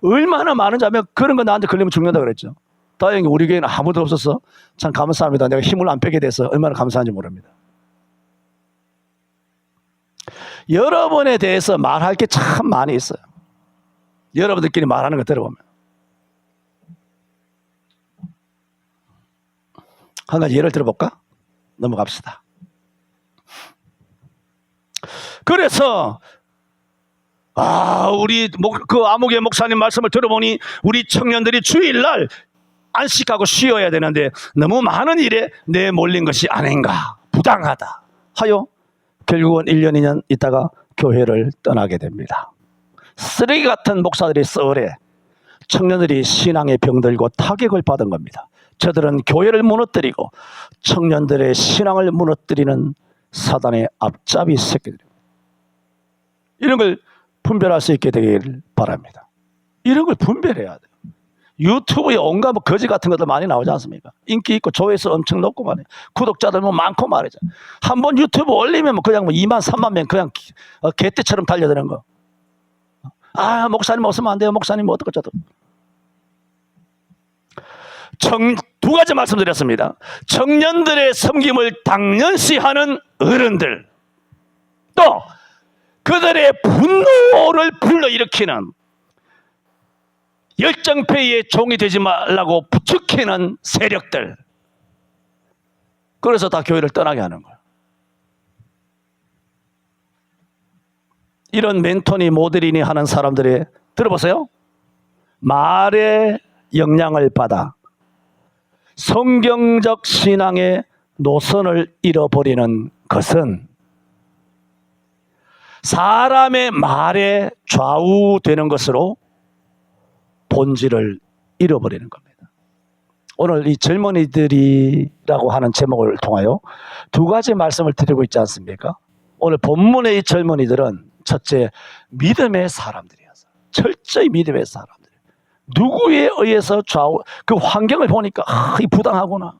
얼마나 많은지 하면 그런 거 나한테 걸리면 죽는다 그랬죠. 다행히 우리 교회는 아무도 없어서 참 감사합니다. 내가 힘을 안 빼게 돼서 얼마나 감사한지 모릅니다. 여러분에 대해서 말할 게 참 많이 있어요. 여러분들끼리 말하는 거 들어보면. 한 가지 예를 들어볼까? 넘어갑시다. 그래서 우리 그 아무개 목사님 말씀을 들어보니 우리 청년들이 주일날 안식하고 쉬어야 되는데 너무 많은 일에 내몰린 것이 아닌가, 부당하다 하여 결국은 1년 2년 있다가 교회를 떠나게 됩니다. 쓰레기 같은 목사들이 썰에 청년들이 신앙에 병들고 타격을 받은 겁니다. 저들은 교회를 무너뜨리고 청년들의 신앙을 무너뜨리는 사단의 앞잡이 새끼들입니다. 이런 걸 분별할 수 있게 되길 바랍니다. 이런 걸 분별해야 돼요. 유튜브에 온갖 거지 같은 것도 많이 나오지 않습니까? 인기 있고 조회수 엄청 높고 말이에요. 구독자들 많고 말이죠. 한번 유튜브 올리면 그냥 2만 3만 명 그냥 개떼처럼 달려드는 거. 목사님 없으면 안 돼요. 목사님 어떡하죠? 두 가지 말씀드렸습니다. 청년들의 섬김을 당연시하는 어른들, 또 그들의 분노를 불러일으키는 열정페이의 종이 되지 말라고 부추기는 세력들. 그래서 다 교회를 떠나게 하는 거예요. 이런 멘토니 모델이니 하는 사람들의 들어보세요. 말의 영향을 받아 성경적 신앙의 노선을 잃어버리는 것은 사람의 말에 좌우되는 것으로 본질을 잃어버리는 겁니다. 오늘 이 젊은이들이라고 하는 제목을 통하여 두 가지 말씀을 드리고 있지 않습니까? 오늘 본문의 이 젊은이들은 첫째, 믿음의 사람들이었어요. 철저히 믿음의 사람들. 누구에 의해서 그 환경을 보니까 이 부당하구나.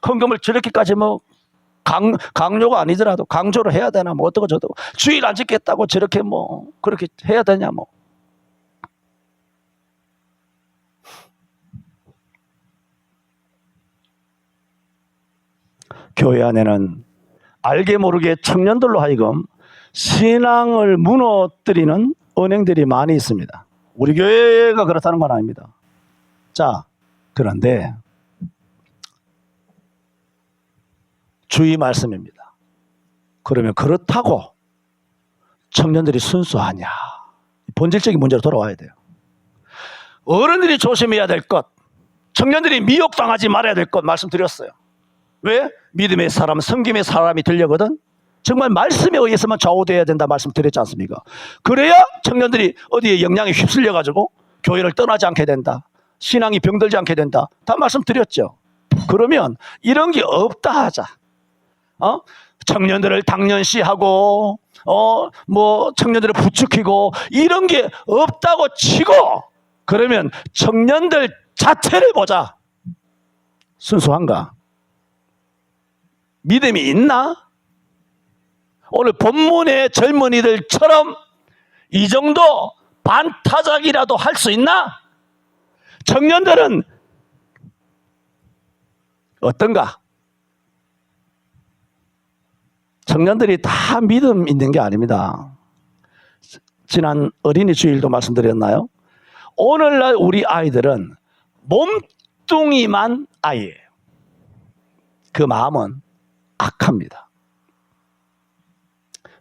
헌금을 저렇게까지 강요가 아니더라도 강조를 해야 되나 어떠고 저떠고 주일 안 지켰다고 저렇게 그렇게 해야 되냐 교회 안에는 알게 모르게 청년들로 하여금 신앙을 무너뜨리는 은행들이 많이 있습니다. 우리 교회가 그렇다는 건 아닙니다. 자, 그런데 주의 말씀입니다. 그러면 그렇다고 청년들이 순수하냐? 본질적인 문제로 돌아와야 돼요. 어른들이 조심해야 될 것, 청년들이 미혹당하지 말아야 될 것 말씀드렸어요. 왜? 믿음의 사람, 섬김의 사람이 되려거든 정말 말씀에 의해서만 좌우되어야 된다 말씀드렸지 않습니까? 그래야 청년들이 어디에 영향에 휩쓸려가지고 교회를 떠나지 않게 된다. 신앙이 병들지 않게 된다. 다 말씀드렸죠. 그러면 이런 게 없다 하자. 청년들을 당연시하고 청년들을 부추기고 이런 게 없다고 치고 그러면 청년들 자체를 보자. 순수한가? 믿음이 있나? 오늘 본문의 젊은이들처럼 이 정도 반타작이라도 할 수 있나? 청년들은 어떤가? 청년들이 다 믿음 있는 게 아닙니다. 지난 어린이 주일도 말씀드렸나요? 오늘날 우리 아이들은 몸뚱이만 아이예요. 그 마음은 악합니다.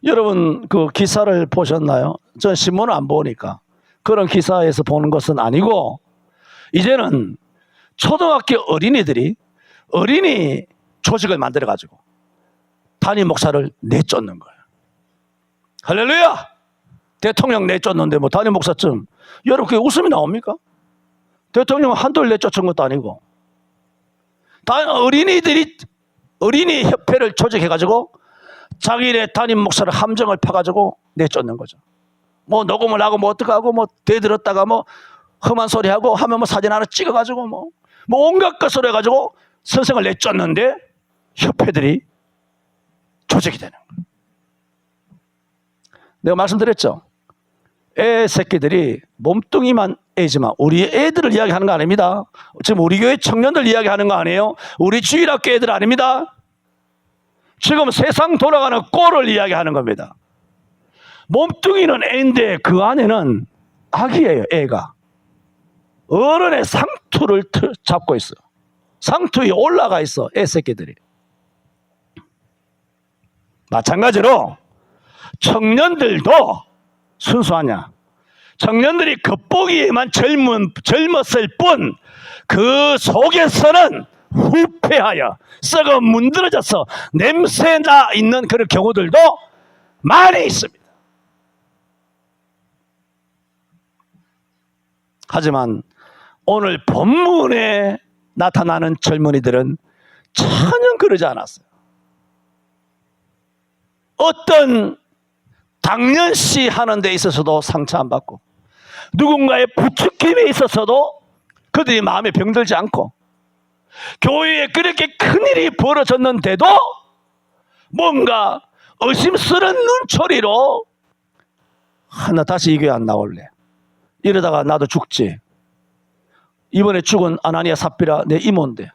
여러분 그 기사를 보셨나요? 전 신문을 안 보니까 그런 기사에서 보는 것은 아니고 이제는 초등학교 어린이들이 어린이 조직을 만들어 가지고 담임 목사를 내쫓는 거예요. 할렐루야! 대통령 내쫓는데 뭐 담임 목사쯤, 여러분 그게 웃음이 나옵니까? 대통령은 한둘 내쫓은 것도 아니고, 어린이 협회를 조직해가지고 자기네 담임 목사를 함정을 파가지고 내쫓는 거죠. 뭐 녹음을 하고 뭐 어떡하고 뭐 대들었다가 뭐 험한 소리 하고 하면 뭐 사진 하나 찍어가지고 뭐 온갖 것을 해가지고 선생을 내쫓는데 협회들이 조직이 되는 거예요. 내가 말씀드렸죠. 애 새끼들이 몸뚱이만 애지만 우리 애들을 이야기하는 거 아닙니다. 지금 우리 교회 청년들 이야기하는 거 아니에요. 우리 주일학교 애들 아닙니다. 지금 세상 돌아가는 꼴을 이야기하는 겁니다. 몸뚱이는 애인데 그 안에는 아기예요. 애가 어른의 상투를 잡고 있어. 상투 위에 올라가 있어. 애 새끼들이. 마찬가지로 청년들도 순수하냐? 청년들이 겉보기에만 젊었을 뿐 그 속에서는 후패하여 썩어 문드러져서 냄새나 있는 그런 경우들도 많이 있습니다. 하지만 오늘 본문에 나타나는 젊은이들은 전혀 그러지 않았어요. 어떤 당연시 하는 데 있어서도 상처 안 받고, 누군가의 부추김에 있어서도 그들이 마음에 병들지 않고, 교회에 그렇게 큰일이 벌어졌는데도 뭔가 의심스러운 눈초리로 나 다시 이 교회 안 나올래, 이러다가 나도 죽지, 이번에 죽은 아나니아 삽비라 내 이모인데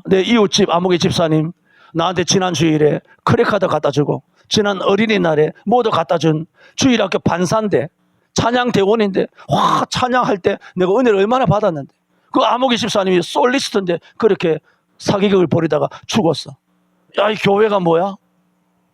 내 이웃집 아무개 집사님 나한테 지난 주일에 크레카드 갖다 주고, 지난 어린이날에 모두 갖다 준 주일학교 반사인데 찬양대원인데 와 찬양할 때 내가 은혜를 얼마나 받았는데, 그 아무개 집사님이 솔리스트인데 그렇게 사기극을 벌이다가 죽었어. 야, 이 교회가 뭐야?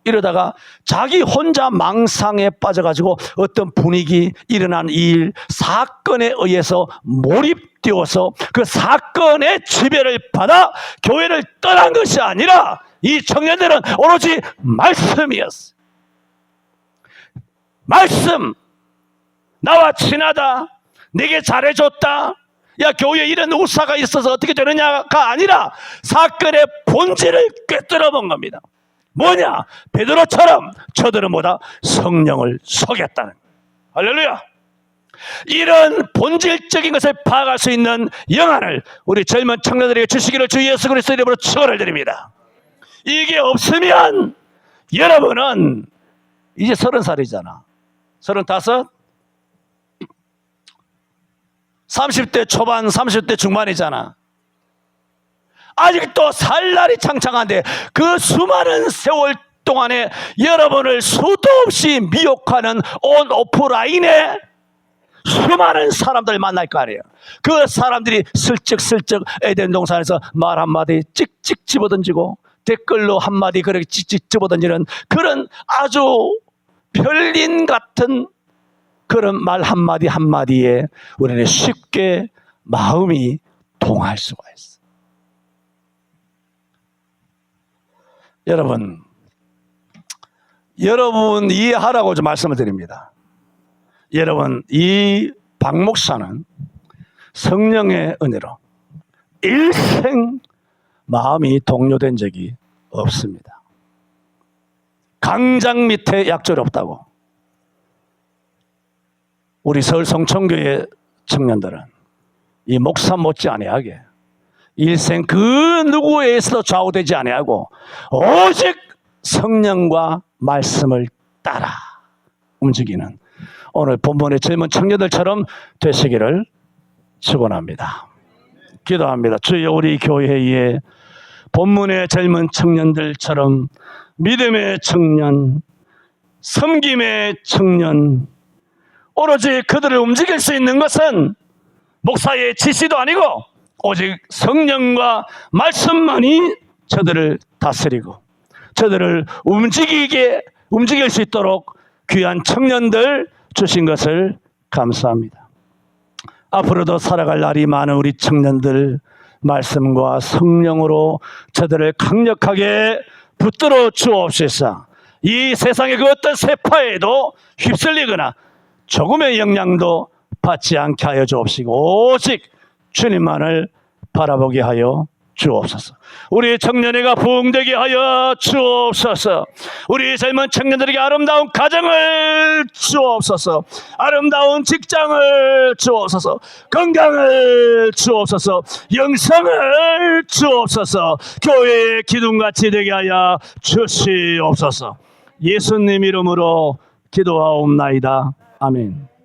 이러다가 자기 혼자 망상에 빠져가지고 어떤 분위기, 일어난 일, 사건에 의해서 몰입되어서 그 사건의 지배를 받아 교회를 떠난 것이 아니라 이 청년들은 오로지 말씀이었어. 말씀, 나와 친하다, 내게 잘해줬다, 야 교회에 이런 우사가 있어서 어떻게 되느냐가 아니라 사건의 본질을 꿰뚫어 본 겁니다. 뭐냐? 베드로처럼 저들은 뭐다? 성령을 속였다는 거예요. 할렐루야! 이런 본질적인 것을 파악할 수 있는 영안을 우리 젊은 청년들에게 주시기를 주 예수 그리스도 이름으로 축원을 드립니다. 이게 없으면 여러분은 이제 30살이잖아. 35? 30대 초반, 30대 중반이잖아. 아직도 살 날이 창창한데 그 수많은 세월 동안에 여러분을 수도 없이 미혹하는 온 오프라인에 수많은 사람들 만날 거 아니에요. 그 사람들이 슬쩍슬쩍 에덴 동산에서 말 한마디 찍찍 집어던지고 댓글로 한마디 그렇게 찍찍 집어던지는 그런 아주 별인 같은 그런 말 한마디 한마디에 우리는 쉽게 마음이 동할 수가 있어. 여러분 이해하라고 좀 말씀을 드립니다. 여러분, 이 박 목사는 성령의 은혜로 일생 마음이 동요된 적이 없습니다. 강장 밑에 약절이 없다고. 우리 서울 성천교회 청년들은 이 목사 못지 아니하게 일생 그 누구에서도 좌우되지 아니하고 오직 성령과 말씀을 따라 움직이는 오늘 본문의 젊은 청년들처럼 되시기를 축원합니다. 기도합니다. 주여, 우리 교회에 본문의 젊은 청년들처럼 믿음의 청년, 섬김의 청년, 오로지 그들을 움직일 수 있는 것은 목사의 지시도 아니고 오직 성령과 말씀만이 저들을 다스리고 저들을 움직일 수 있도록 귀한 청년들 주신 것을 감사합니다. 앞으로도 살아갈 날이 많은 우리 청년들 말씀과 성령으로 저들을 강력하게 붙들어 주옵소서. 이 세상의 그 어떤 세파에도 휩쓸리거나 조금의 영향도 받지 않게 하여 주옵시고 오직 주님만을 바라보게 하여 주옵소서. 우리 청년회가 부흥되게 하여 주옵소서. 우리 젊은 청년들에게 아름다운 가정을 주옵소서. 아름다운 직장을 주옵소서. 건강을 주옵소서. 영성을 주옵소서. 교회의 기둥같이 되게 하여 주시옵소서. 예수님 이름으로 기도하옵나이다. 아멘.